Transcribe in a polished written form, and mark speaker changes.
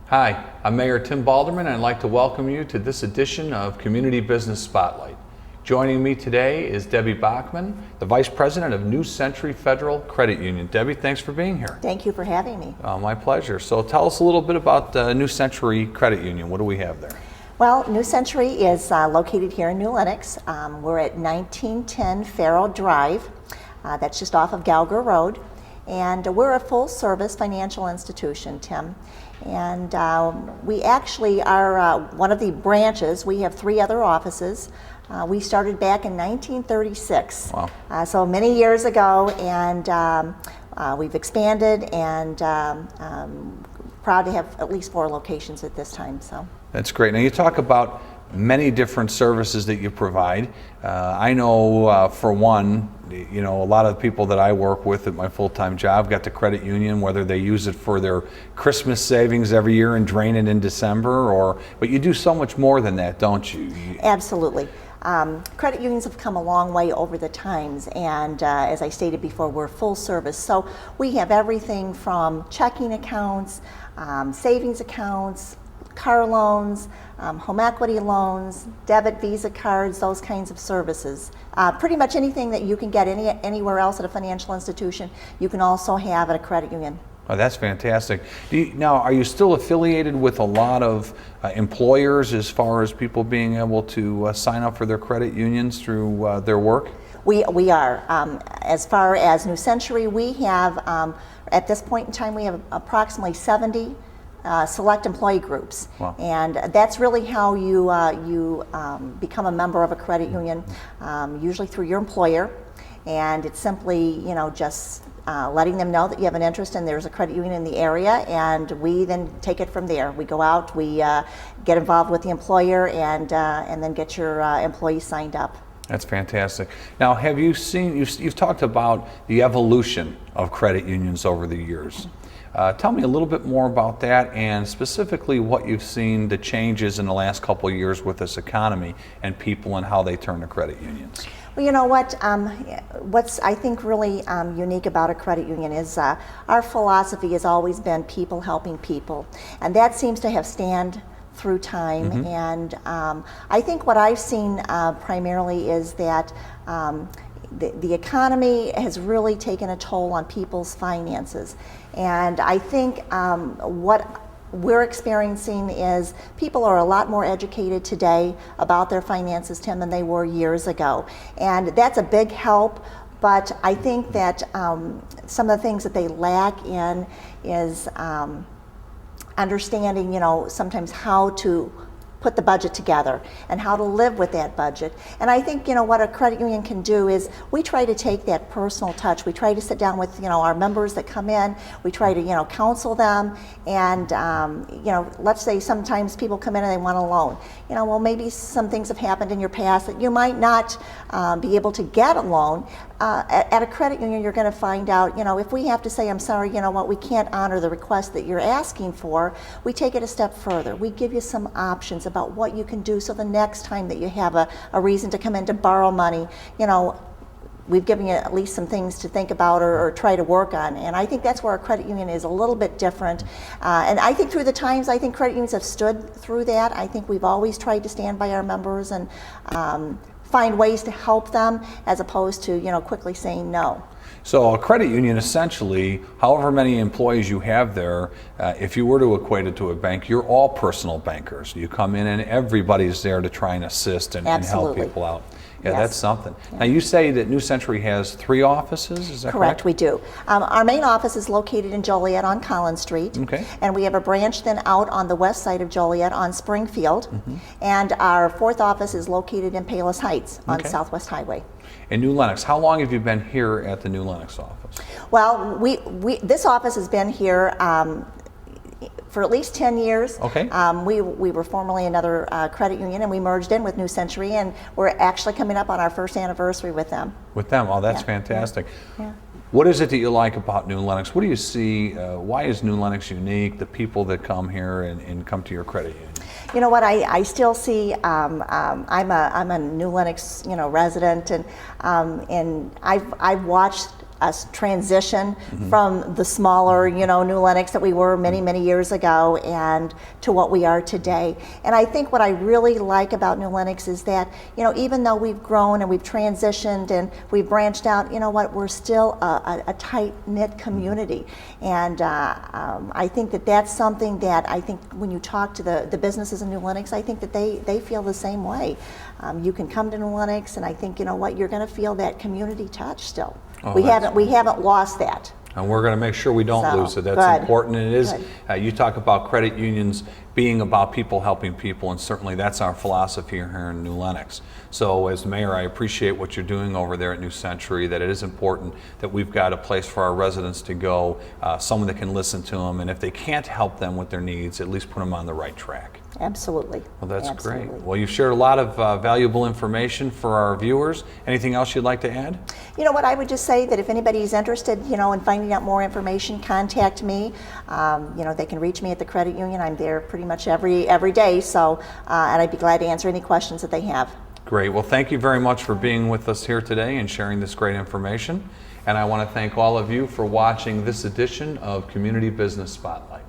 Speaker 1: Hi, I'm Mayor Tim Balderman, and I'd like to welcome you to this edition of Community Business Spotlight. Joining me today is Debbie Bachman, the Vice President of New Century Federal Credit Union. Debbie, thanks for being here.
Speaker 2: Thank you for having me.
Speaker 1: My pleasure. So tell us a little bit about New Century Credit Union. What do we have there?
Speaker 2: Well, New Century is located here in New Lenox. We're at 1910 Ferro Drive. That's just off of Gallagher Road. And we're a full-service financial institution, Tim. And we actually are one of the branches. We have 3 other offices. We started back in 1936.
Speaker 1: Wow.
Speaker 2: So many years ago, and we've expanded, and proud to have at least 4 locations at this time. So
Speaker 1: that's great. Now you talk about many different services that you provide. I know for one, a lot of the people that I work with at my full-time job got the credit union, whether they use it for their Christmas savings every year and drain it in December, but you do so much more than that, don't you?
Speaker 2: Absolutely. Credit unions have come a long way over the times, and as I stated before, we're full service. So we have everything from checking accounts, savings accounts, car loans, home equity loans, debit, Visa cards, those kinds of services. Pretty much anything that you can get anywhere else at a financial institution, you can also have at a credit union.
Speaker 1: Oh, that's fantastic. Now, are you still affiliated with a lot of employers as far as people being able to sign up for their credit unions through their work?
Speaker 2: We are. As far as New Century, we have, at this point in time, we have approximately 70 select employee groups.
Speaker 1: Wow.
Speaker 2: And that's really how you become a member of a credit union, usually through your employer. And it's simply, just letting them know that you have an interest and there's a credit union in the area, and we then take it from there. We go out, we get involved with the employer, and then get your employees signed up.
Speaker 1: That's fantastic. Now, have you seen, you've talked about the evolution of credit unions over the years. Tell me a little bit more about that, and specifically what you've seen, the changes in the last couple of years with this economy and people and how they turn to credit unions.
Speaker 2: Well, you know what? What's I think really unique about a credit union is our philosophy has always been people helping people, and that seems to have stand through time. Mm-hmm. And I think what I've seen primarily is that the economy has really taken a toll on people's finances, and I think what we're experiencing is people are a lot more educated today about their finances, Tim, than they were years ago, and that's a big help. But I think that some of the things that they lack in is understanding, sometimes how to put the budget together and how to live with that budget. And I think, what a credit union can do is we try to take that personal touch. We try to sit down with, our members that come in. We try to, counsel them. And, let's say sometimes people come in and they want a loan. Well, maybe some things have happened in your past that you might not be able to get a loan. At a credit union, you're going to find out, if we have to say, I'm sorry, we can't honor the request that you're asking for, we take it a step further. We give you some options about what you can do, so the next time that you have a reason to come in to borrow money, we've given you at least some things to think about or try to work on. And I think that's where a credit union is a little bit different. And I think through the times, I think credit unions have stood through that. I think we've always tried to stand by our members and find ways to help them, as opposed to quickly saying no.
Speaker 1: So a credit union, essentially, however many employees you have there, if you were to equate it to a bank, you're all personal bankers. You come in and everybody's there to try and assist and help people out. Yeah, yes. That's something. Yeah. Now, you say that New Century has 3 offices, is that correct?
Speaker 2: Correct, we do. Our main office is located in Joliet on Collins Street.
Speaker 1: Okay.
Speaker 2: And we have a branch then out on the west side of Joliet on Springfield. Mm-hmm. And our 4th office is located in Palos Heights on Southwest Highway.
Speaker 1: In New Lenox, how long have you been here at the New Lenox office?
Speaker 2: Well, this office has been here for at least 10 years.
Speaker 1: Okay.
Speaker 2: We were formerly another credit union, and we merged in with New Century, and we're actually coming up on our 1st anniversary with them.
Speaker 1: With them? Oh, that's fantastic.
Speaker 2: Yeah.
Speaker 1: What is it that you like about New Lenox? What do you see? Why is New Lenox unique? The people that come here and come to your credit union.
Speaker 2: You know what? I still see. I'm a New Lenox resident, and I've watched us transition from the smaller, new Lenox that we were many, many years ago and to what we are today. And I think what I really like about New Lenox is that, even though we've grown and we've transitioned and we've branched out, we're still a tight-knit community. And I think that that's something that I think when you talk to the businesses in New Lenox, I think that they feel the same way. You can come to New Lenox, and I think, you're going to feel that community touch still.
Speaker 1: Oh,
Speaker 2: we haven't lost that.
Speaker 1: And we're going to make sure we don't lose it. That's
Speaker 2: good.
Speaker 1: important. And it is,
Speaker 2: Good.
Speaker 1: you talk about credit unions being about people helping people, and certainly that's our philosophy here in New Lenox. So as mayor, I appreciate what you're doing over there at New Century, that it is important that we've got a place for our residents to go, someone that can listen to them, and if they can't help them with their needs, at least put them on the right track.
Speaker 2: Absolutely.
Speaker 1: Well, that's
Speaker 2: Absolutely.
Speaker 1: great. Well, you've shared a lot of valuable information for our viewers. Anything else you'd like to add?
Speaker 2: You know what, I would just say that if anybody's interested, in finding out more information, contact me. They can reach me at the credit union. I'm there pretty much every day, so and I'd be glad to answer any questions that they have.
Speaker 1: Great. Well, thank you very much for being with us here today and sharing this great information. And I want to thank all of you for watching this edition of Community Business Spotlight.